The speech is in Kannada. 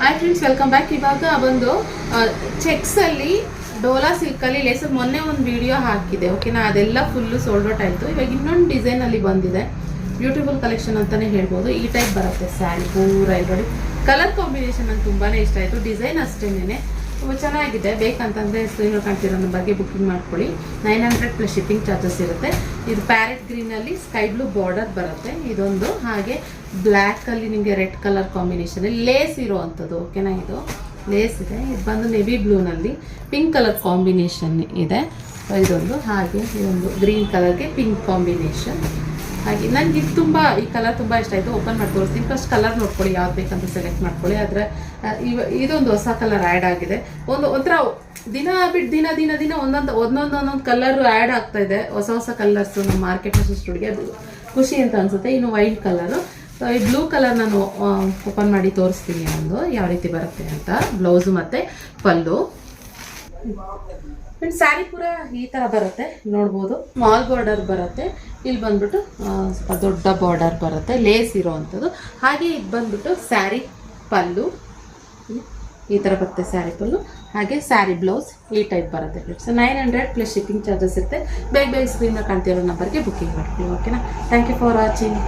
Hi friends, welcome back. ಇವಾಗ ಒಂದು ಚೆಕ್ಸಲ್ಲಿ ಡೋಲಾ ಸಿಲ್ಕಲ್ಲಿ ಲೇಸರ್ ಮೊನ್ನೆ ಒಂದು ವಿಡಿಯೋ ಹಾಕಿದೆ, ಓಕೆನಾ. ಅದೆಲ್ಲ ಫುಲ್ಲು ಸೋಲ್ಡ್ ಔಟ್ ಆಯಿತು. ಇವಾಗ ಇನ್ನೊಂದು ಡಿಸೈನಲ್ಲಿ ಬಂದಿದೆ, ಬ್ಯೂಟಿಫುಲ್ ಕಲೆಕ್ಷನ್ ಅಂತಲೇ ಹೇಳ್ಬೋದು. ಈ ಟೈಪ್ ಬರುತ್ತೆ ಸ್ಯಾರಿ ಪೂರ. ಇಲ್ಲಿ ನೋಡಿ, ಕಲರ್ ಕಾಂಬಿನೇಷನ್ ನಂಗೆ ತುಂಬಾ ಇಷ್ಟ ಆಯಿತು. ಡಿಸೈನ್ ಅಷ್ಟೇನೆ ತುಂಬ ಚೆನ್ನಾಗಿದೆ. ಬೇಕಂತಂದರೆ ಸ್ಕ್ರೀನ್ ಕಾಣ್ತಿರೋ ನಂಬರ್ಗೆ ಬುಕ್ಕಿಂಗ್ ಮಾಡ್ಕೊಳ್ಳಿ. 900 ಪ್ಲಸ್ ಶಿಪ್ಪಿಂಗ್ ಚಾರ್ಜಸ್ ಇರುತ್ತೆ. ಇದು ಪ್ಯಾರೆಟ್ ಗ್ರೀನಲ್ಲಿ ಸ್ಕೈ ಬ್ಲೂ ಬಾರ್ಡರ್ ಬರುತ್ತೆ ಇದೊಂದು. ಹಾಗೆ ಬ್ಲ್ಯಾಕಲ್ಲಿ ನಿಮಗೆ ರೆಡ್ ಕಲರ್ ಕಾಂಬಿನೇಷನಲ್ಲಿ ಲೇಸ್ ಇರೋವಂಥದ್ದು, ಓಕೆನಾ. ಇದು ಲೇಸ್ ಇದೆ. ಇದು ಬಂದು ನೆವಿ ಬ್ಲೂನಲ್ಲಿ ಪಿಂಕ್ ಕಲರ್ ಕಾಂಬಿನೇಷನ್ ಇದೆ ಇದೊಂದು. ಹಾಗೆ ಇದೊಂದು ಗ್ರೀನ್ ಕಲರ್ಗೆ ಪಿಂಕ್ ಕಾಂಬಿನೇಷನ್. ಹಾಗೆ ನನಗೆ ಇದು ಈ ಕಲರ್ ತುಂಬ ಇಷ್ಟ ಆಯಿತು. ಓಪನ್ ಮಾಡಿ ತೋರಿಸ್ತೀನಿ. ಫಸ್ಟ್ ಕಲರ್ ನೋಡ್ಕೊಳ್ಳಿ, ಯಾವ್ದು ಬೇಕಂತ ಸೆಲೆಕ್ಟ್ ಮಾಡ್ಕೊಳ್ಳಿ. ಆದರೆ ಇದೊಂದು ಹೊಸ ಕಲರ್ ಆ್ಯಡ್ ಆಗಿದೆ. ಒಂಥರ ದಿನ ಬಿಟ್ಟು ದಿನ ಒಂದೊಂದು ಕಲರ್ ಆ್ಯಡ್ ಆಗ್ತಾ ಇದೆ. ಹೊಸ ಕಲರ್ಸು ನಮ್ಮ ಮಾರ್ಕೆಟ್ ಸ್ಟುಡಿಗೆ ಅದು ಖುಷಿ ಅಂತ ಅನಿಸುತ್ತೆ. ಇನ್ನು ವೈಟ್ ಕಲರು, ಈ ಬ್ಲೂ ಕಲರ್ ನಾನು ಓಪನ್ ಮಾಡಿ ತೋರಿಸ್ತೀನಿ ಒಂದು ಯಾವ ರೀತಿ ಬರುತ್ತೆ ಅಂತ. ಬ್ಲೌಸು ಮತ್ತು ಪಲ್ಲು. ಸ್ಯಾರಿ ಪೂರ ಈ ಥರ ಬರುತ್ತೆ, ನೋಡ್ಬೋದು. ಸ್ಮಾಲ್ ಬಾರ್ಡರ್ ಬರುತ್ತೆ. ಇಲ್ಲಿ ಬಂದ್ಬಿಟ್ಟು ಸ್ವಲ್ಪ ದೊಡ್ಡ ಬಾರ್ಡರ್ ಬರುತ್ತೆ, ಲೇಸ್ ಇರೋವಂಥದ್ದು. ಹಾಗೆ ಇದು ಬಂದ್ಬಿಟ್ಟು ಸ್ಯಾರಿ ಪಲ್ಲು ಈ ಥರ ಬರುತ್ತೆ. ಸ್ಯಾರಿ ಪಲ್ಲು ಹಾಗೆ ಸ್ಯಾರಿ ಬ್ಲೌಸ್ ಈ ಟೈಪ್ ಬರುತ್ತೆ. ಫ್ರೆಂಡ್ಸ್ 900 ಪ್ಲಸ್ ಶಿಪ್ಪಿಂಗ್ ಚಾರ್ಜಸ್ ಇರುತ್ತೆ. ಬೇಗ ಸ್ಕ್ರೀನ್ನ ಕಾಣ್ತಿರೋ ನಂಬರ್ಗೆ ಬುಕ್ಕಿಂಗ್ ಮಾಡ್ತೀವಿ, ಓಕೆನಾ. Thank you for watching.